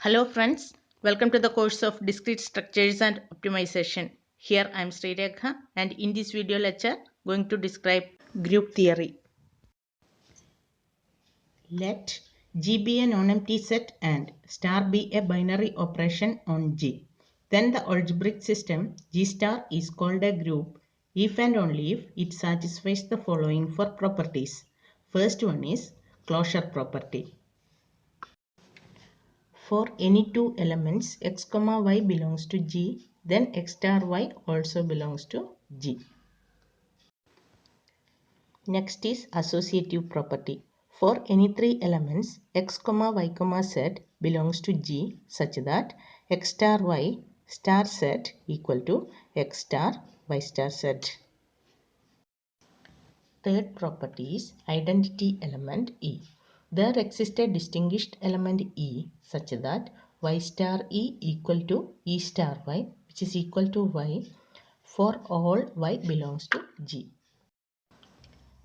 Hello friends, welcome to the course of Discrete Structures and Optimization. Here I am Sri Rekha and in this video lecture going to describe group theory. Let G be a non-empty set and star be a binary operation on G. Then the algebraic system G star is called a group if and only if it satisfies the following four properties. First one is closure property. For any two elements x, y belongs to G, then x star y also belongs to G. Next is associative property. For any three elements x, y, z belongs to G such that x star y star z equal to x star y star z. Third property is identity element E. There exists a distinguished element E such that y star E equal to E star y, which is equal to y for all y belongs to G.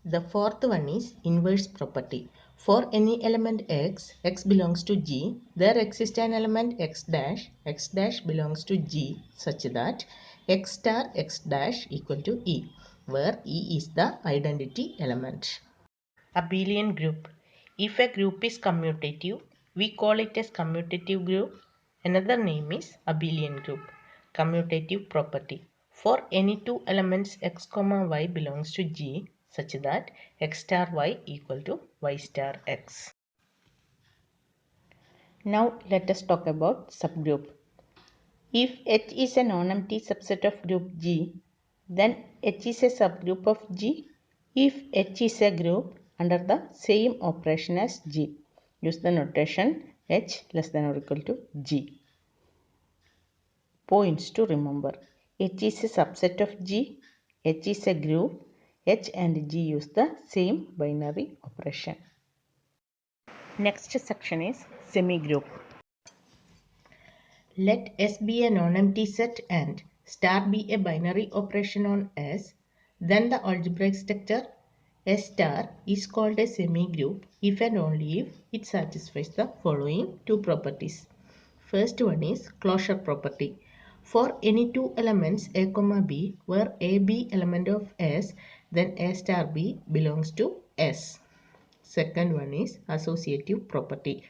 The fourth one is inverse property. For any element x, x belongs to G, there exists an element x dash belongs to G such that x star x dash equal to E, where E is the identity element. Abelian group. If a group is commutative, we call it as commutative group. Another name is abelian group. Commutative property. For any two elements x, y belongs to G such that x star y equal to y star x. Now let us talk about subgroup. If H is a non-empty subset of group G, then H is a subgroup of G if H is a group under the same operation as G. Use the notation H less than or equal to G. Points to remember. H is a subset of G, H is a group, H and G use the same binary operation. Next section is semigroup. Let S be a non-empty set and star be a binary operation on S. Then the algebraic structure S star is called a semigroup if and only if it satisfies the following two properties. First one is closure property. For any two elements a, b, where a be element of S, then A star B belongs to S. Second one is associative property.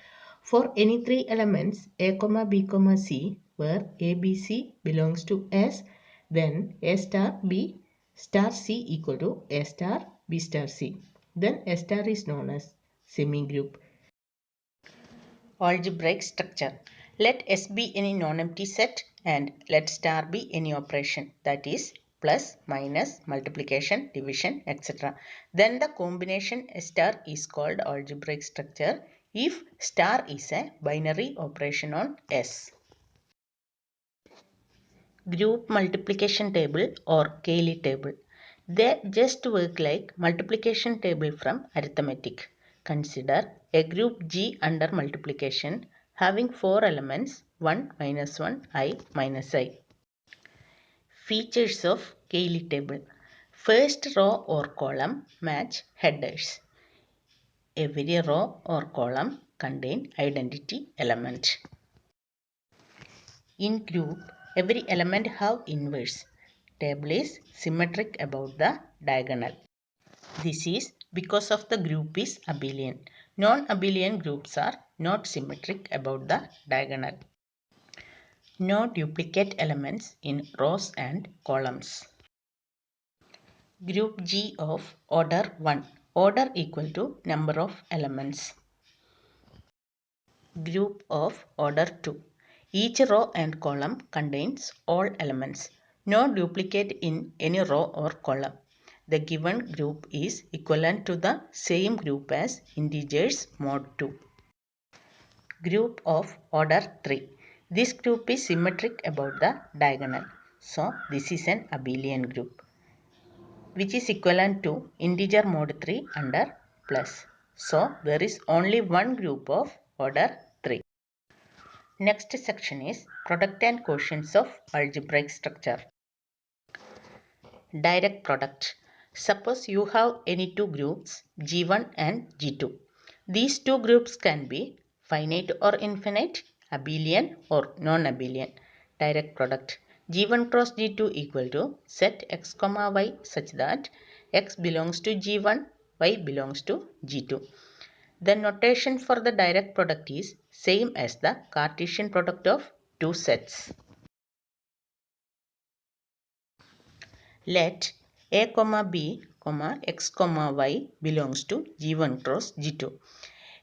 For any three elements a, b, c, where a, b, c belongs to S, then A star B star C equal to A star B star C. Then A star is known as semigroup. Algebraic structure. Let S be any non-empty set and let star be any operation, that is plus, minus, multiplication, division, etc. Then the combination S star is called algebraic structure if star is a binary operation on S. Group multiplication table or Cayley table. They just work like multiplication table from arithmetic. Consider a group G under multiplication having four elements 1 minus 1 I minus I. Features of Cayley table. First row or column match headers. Every row or column contain identity element. In group, every element have inverse. Table is symmetric about the diagonal. This is because of the group is abelian. Non-abelian groups are not symmetric about the diagonal. No duplicate elements in rows and columns. Group G of order 1. Order equal to number of elements. Group of order 2. Each row and column contains all elements. No duplicate in any row or column. The given group is equivalent to the same group as integers mod 2. Group of order 3. This group is symmetric about the diagonal. So, this is an abelian group, which is equivalent to integer mod 3 under plus. So, there is only one group of order 3. Next section is product and quotients of algebraic structure. Direct product. Suppose you have any two groups G1 and G2. These two groups can be finite or infinite abelian or non-abelian. Direct product. G1 cross G2 equal to set x comma y such that x belongs to G1, y belongs to G2. The notation for the direct product is same as the Cartesian product of two sets. Let a comma b comma x comma y belongs to G1 cross G2.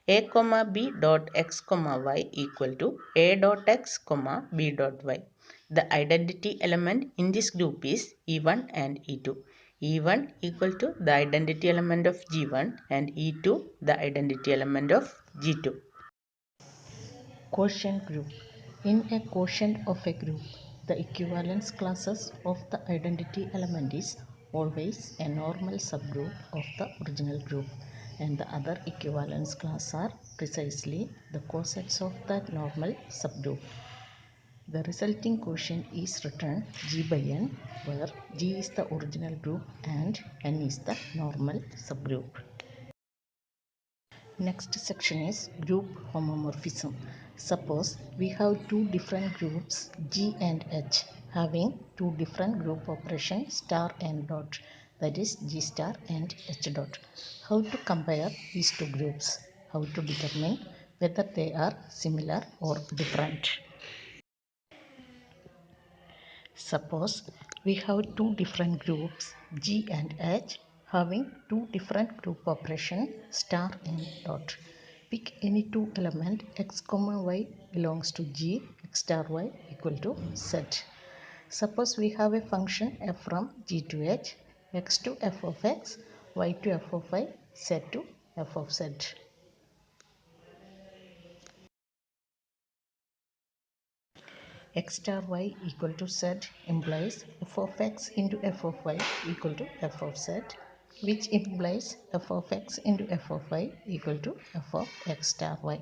A comma b dot x comma y equal to a dot x comma b dot y. The identity element in this group is E1 and E2. E1 equal to the identity element of G1 and E2 the identity element of G2. Quotient group. In a quotient of a group, the equivalence classes of the identity element is always a normal subgroup of the original group, and the other equivalence class are precisely the cosets of that normal subgroup. The resulting quotient is written G by N, where G is the original group and N is the normal subgroup. Next section is group homomorphism. Suppose we have two different groups G and H having two different group operations star and dot, that is G star and H dot. How to compare these two groups? How to determine whether they are similar or different? Suppose we have two different groups G and H having two different group operations star and dot. Pick any two element x comma y belongs to G, x star y equal to Z. Suppose we have a function f from G to H, x to f of x, y to f of y, z to f of z. X star y equal to z implies f of x into f of y equal to f of z, which implies f of x into f of y equal to f of x star y.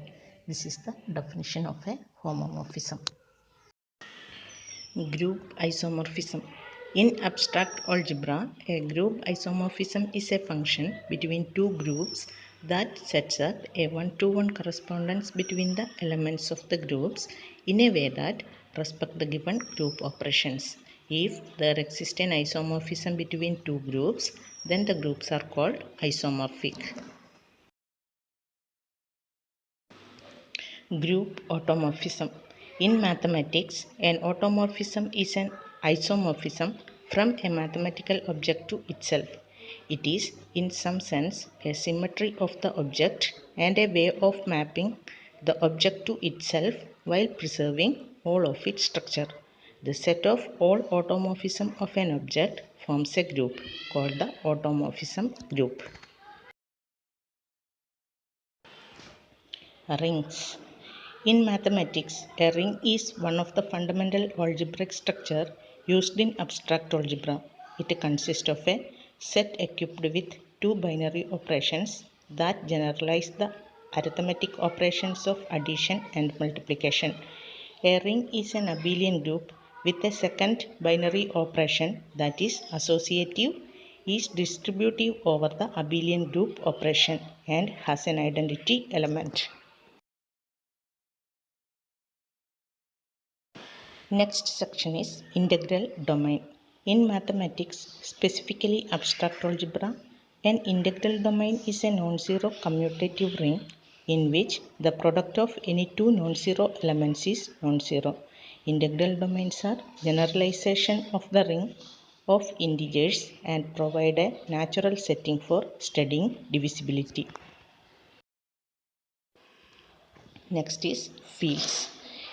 This is the definition of a homomorphism. Group isomorphism. In abstract algebra, a group isomorphism is a function between two groups that sets up a one-to-one correspondence between the elements of the groups in a way that respect the given group operations. If there exists an isomorphism between two groups, then the groups are called isomorphic. Group automorphism. In mathematics, an automorphism is an isomorphism from a mathematical object to itself. It is, in some sense, a symmetry of the object and a way of mapping the object to itself while preserving all of its structure. The set of all automorphism of an object forms a group called the automorphism group. Rings. In mathematics, a ring is one of the fundamental algebraic structure used in abstract algebra. It consists of a set equipped with two binary operations that generalize the arithmetic operations of addition and multiplication. A ring is an abelian group with a second binary operation that is associative, is distributive over the abelian group operation, and has an identity element. Next section is integral domain. In mathematics, specifically abstract algebra, an integral domain is a non-zero commutative ring in which the product of any two non-zero elements is non-zero. Integral domains are generalization of the ring of integers and provide a natural setting for studying divisibility. Next is fields.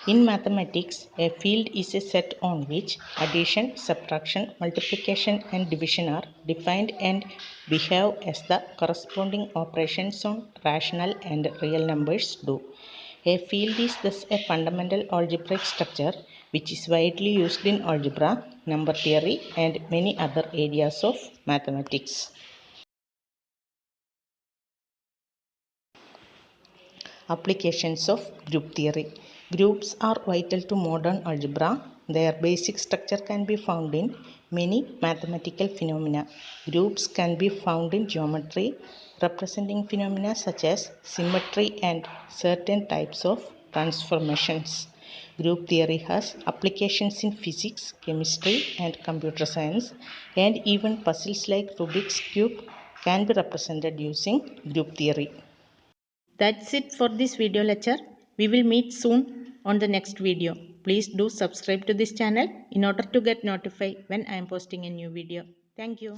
In mathematics, a field is a set on which addition, subtraction, multiplication and division are defined and behave as the corresponding operations on rational and real numbers do. A field is thus a fundamental algebraic structure which is widely used in algebra, number theory and many other areas of mathematics. Applications of group theory. Groups are vital to modern algebra. Their basic structure can be found in many mathematical phenomena. Groups can be found in geometry, representing phenomena such as symmetry and certain types of transformations. Group theory has applications in physics, chemistry, and computer science, and even puzzles like Rubik's Cube can be represented using group theory. That's it for this video lecture. We will meet soon on the next video. Please do subscribe to this channel in order to get notified when I am posting a new video. Thank you.